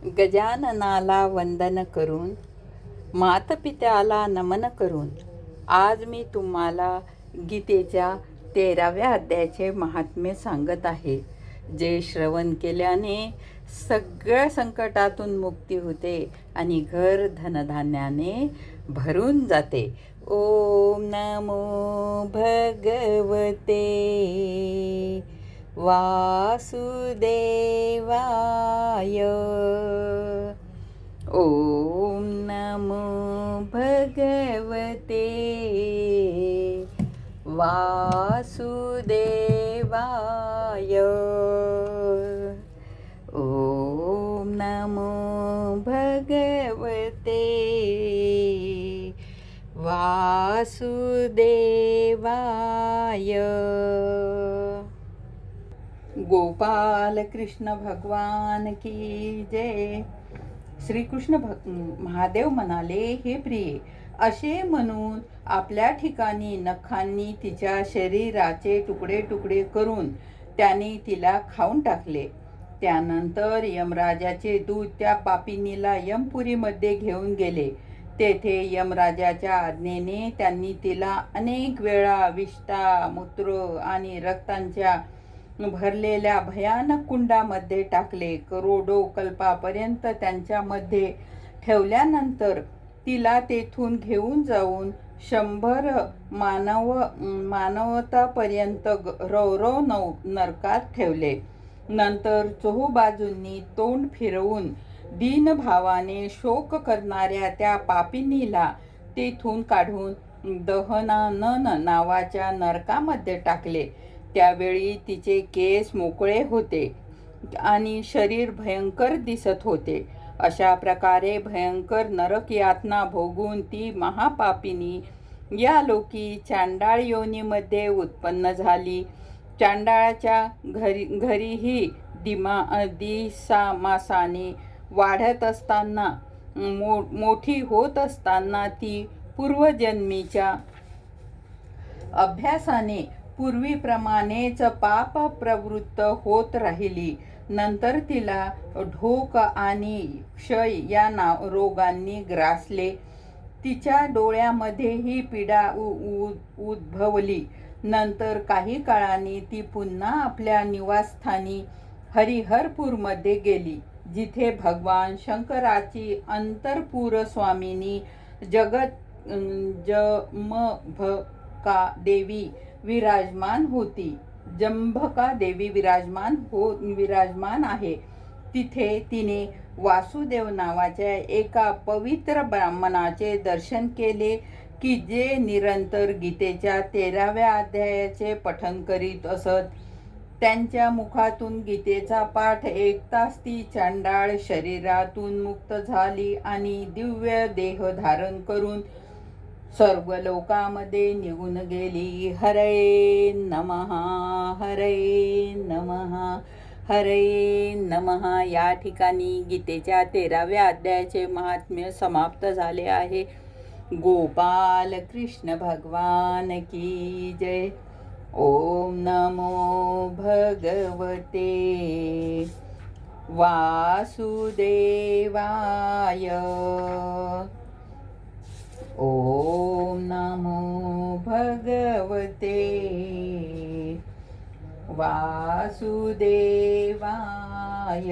गजाननाला वंदन करून, मातपित्याला नमन करून आज मी तुम्हाला गीतेच्या 13व्या अध्यायाचे महात्म्य सांगत आहे. जे श्रवण केल्याने सगळ्या संकटातून मुक्ती होते आणि घर धनधान्याने भरून जाते. ओम नमो भगवते वासुदेवाय. ओम नमो भगवते वासुदेवाय. ओम नमो भगवते वासुदेवाय. गोपाल कृष्ण भगवान की जय. श्रीकृष्ण महादेव म्हणाले, हे प्रिये, असे म्हणून आपल्या ठिकाणी नखांनी तिच्या शरीराचे तुकडे तुकडे करून त्याने तिला खाऊन टाकले. त्यानंतर यमराजाचे दूत त्या पापिनीला यमपुरीमध्ये घेऊन गेले. तेथे यमराजाच्या आज्ञेने त्यांनी तिला अनेक वेळा विष्ठा, मूत्र आणि रक्तांच्या भरलेल्या भयानक कुंडामध्ये टाकले. करोडो कल्पापर्यंत त्यांच्यामध्ये ठेवल्यानंतर तिला तेथून घेऊन जाऊन 100 मानवतापर्यंत रौरव नरकात ठेवले. नंतर चोहोबाजूंनी तोंड फिरवून दीनभावाने शोक करणाऱ्या त्या पापिनीला तेथून काढून दहनानन नावाच्या नरकामध्ये टाकले. त्यावेळी तिचे केस मोकळे होते आणि शरीर भयंकर दिसत होते. अशा प्रकारे भयंकर नरक यातना भोगून ती महापापिनी या लोकी चांडाळ योनीमध्ये उत्पन्न झाली. चांडाळाच्या घरीही दिसामासाने वाढत असताना, मोठी होत असताना ती पूर्वजन्मीच्या अभ्यासाने पूर्वीप्रमाणेच पाप प्रवृत्त होत राहिली. नंतर तिला ढोक आणि क्षय या रोगांनी ग्रासले. तिच्या डोळ्यामध्ये ही पीडा उद्भवली. नंतर काही काळाने ती पुन्हा आपल्या निवासस्थानी हरिहरपूरमध्ये गेली, जिथे भगवान शंकराची अंतरपूर स्वामिनी जंभका देवी विराजमान होती. जंभका देवी विराजमान आहे. तिथे तिने वासुदेव नावाच्या एका पवित्र ब्राह्मणाचे दर्शन केले, की जे निरंतर गीतेच्या 13व्या अध्यायाचे पठण करीत असत. त्यांच्या मुखातून गीतेचा पाठ ऐकताच ती चांडाळ शरीरातून मुक्त झाली आणि दिव्य देह धारण करून सर्व लोकांमध्ये निघून गेली. हरे नमः, हरे नमः, हरे नमः. या ठिकाणी गीतेच्या 13व्या अध्यायाचे महात्म्य समाप्त झाले आहे. गोपाल कृष्ण भगवान की जय. ओम नमो भगवते वासुदेवाय. ओम नमो भगवते वासुदेवाय.